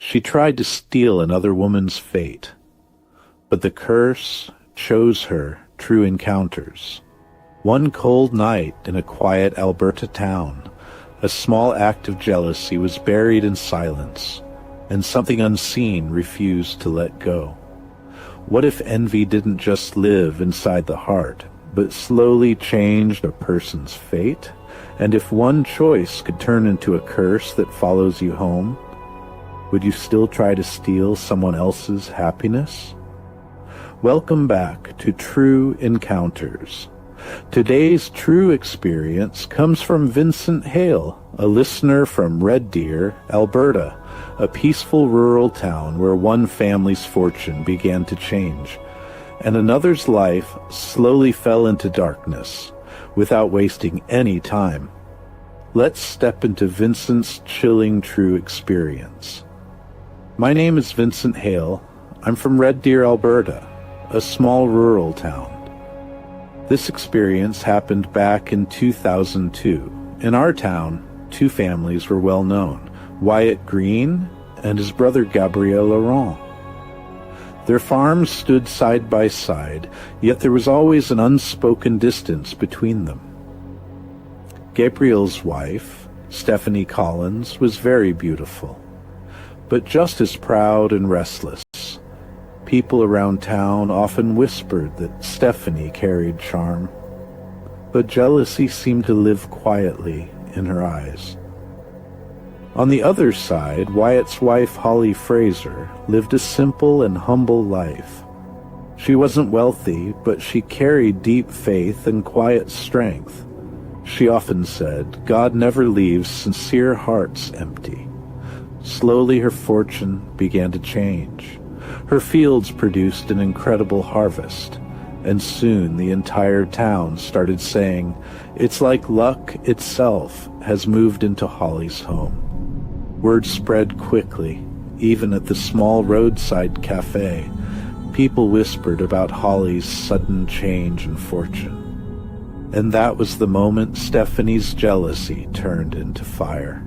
She tried to steal another woman's fate, but the curse chose her true encounters. One cold night in a quiet Alberta town, a small act of jealousy was buried in silence, and something unseen refused to let go. What if envy didn't just live inside the heart, but slowly changed a person's fate? And if one choice could turn into a curse that follows you home, would you still try to steal someone else's happiness? Welcome back to True Encounters. Today's true experience comes from Vincent Hale, a listener from Red Deer, Alberta, a peaceful rural town where one family's fortune began to change, and another's life slowly fell into darkness without wasting any time. Let's step into Vincent's chilling true experience. My name is Vincent Hale. I'm from Red Deer, Alberta, a small rural town. This experience happened back in 2002. In our town, two families were well known, Wyatt Green and his brother Gabriel Laurent. Their farms stood side by side, yet there was always an unspoken distance between them. Gabriel's wife, Stephanie Collins, was very beautiful, but just as proud and restless. People around town often whispered that Stephanie carried charm, but jealousy seemed to live quietly in her eyes. On the other side, Wyatt's wife, Holly Fraser, lived a simple and humble life. She wasn't wealthy, but she carried deep faith and quiet strength. She often said, "God never leaves sincere hearts empty." Slowly her fortune began to change. Her fields produced an incredible harvest, and soon the entire town started saying, "It's like luck itself has moved into Holly's home." Word spread quickly, even at the small roadside cafe. People whispered about Holly's sudden change in fortune. And that was the moment Stephanie's jealousy turned into fire.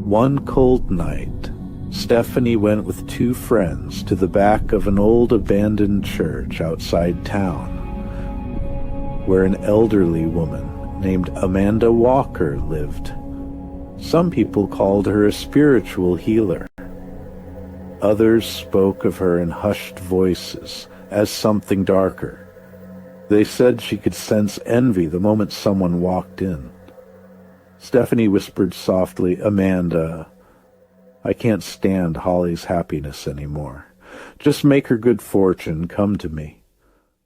One cold night, Stephanie went with two friends to the back of an old abandoned church outside town, where an elderly woman named Amanda Walker lived. Some people called her a spiritual healer. Others spoke of her in hushed voices as something darker. They said she could sense envy the moment someone walked in. Stephanie whispered softly, "Amanda, I can't stand Holly's happiness anymore. Just make her good fortune come to me."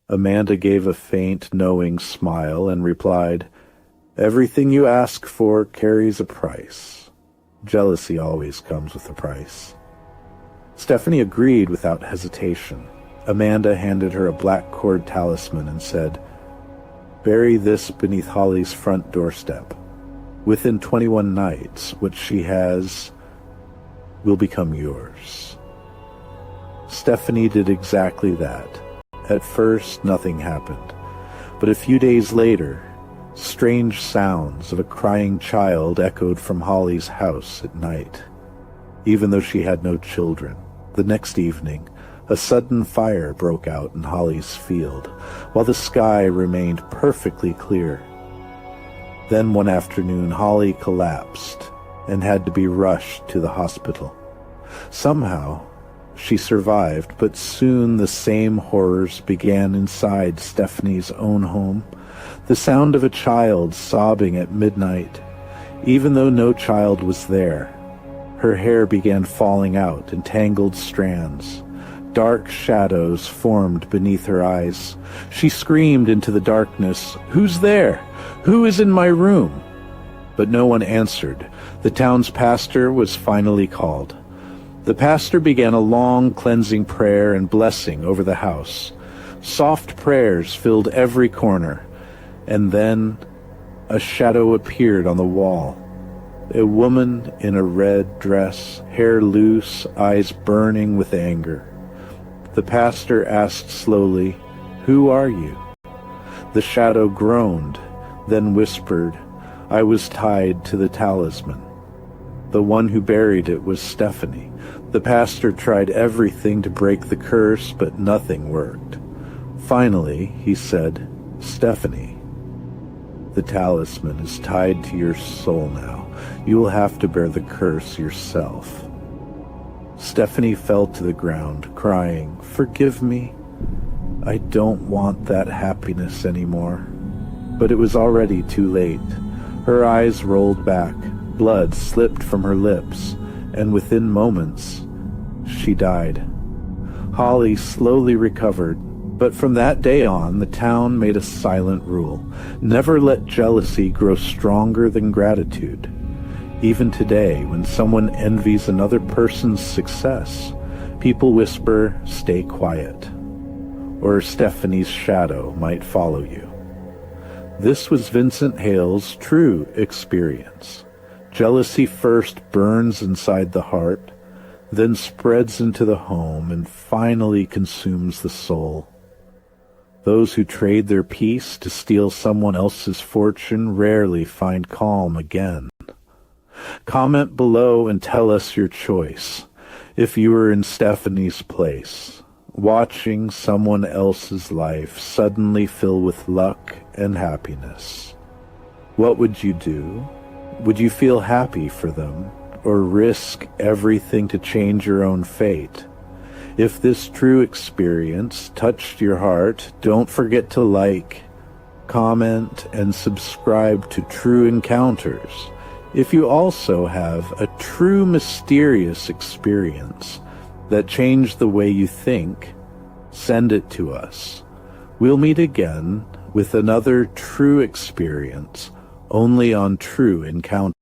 Amanda gave a faint, knowing smile and replied, "Everything you ask for carries a price. Jealousy always comes with a price." Stephanie agreed without hesitation. Amanda handed her a black cord talisman and said, "Bury this beneath Holly's front doorstep. Within 21 nights, what she has will become yours." Stephanie did exactly that. At first, nothing happened, but a few days later, strange sounds of a crying child echoed from Holly's house at night. Even though she had no children, the next evening, a sudden fire broke out in Holly's field, while the sky remained perfectly clear. Then one afternoon, Holly collapsed and had to be rushed to the hospital. Somehow, she survived, but soon the same horrors began inside Stephanie's own home. The sound of a child sobbing at midnight, even though no child was there. Her hair began falling out in tangled strands. Dark shadows formed beneath her eyes. She screamed into the darkness, "Who's there? Who is in my room?" But no one answered. The town's pastor was finally called. The pastor began a long cleansing prayer and blessing over the house. Soft prayers filled every corner, and then a shadow appeared on the wall. A woman in a red dress, hair loose, eyes burning with anger. The pastor asked slowly, "Who are you?" The shadow groaned, then whispered, "I was tied to the talisman." The one who buried it was Stephanie, The pastor tried everything to break the curse, but nothing worked. Finally, he said, "Stephanie, the talisman is tied to your soul now. You will have to bear the curse yourself." Stephanie fell to the ground, crying, "Forgive me. I don't want that happiness anymore." But it was already too late. Her eyes rolled back, blood slipped from her lips, and within moments, she died. Holly slowly recovered, but from that day on, the town made a silent rule. Never let jealousy grow stronger than gratitude. Even today, when someone envies another person's success, people whisper, "Stay quiet," or "Stephanie's shadow might follow you." This was Vincent Hale's true experience. Jealousy first burns inside the heart, then spreads into the home and finally consumes the soul. Those who trade their peace to steal someone else's fortune rarely find calm again. Comment below and tell us your choice. If you were in Stephanie's place, watching someone else's life suddenly fill with luck and happiness, what would you do? Would you feel happy for them, or risk everything to change your own fate? If this true experience touched your heart, don't forget to like, comment, and subscribe to True Encounters. If you also have a true mysterious experience that changed the way you think, send it to us. We'll meet again with another true experience only on True Encounters.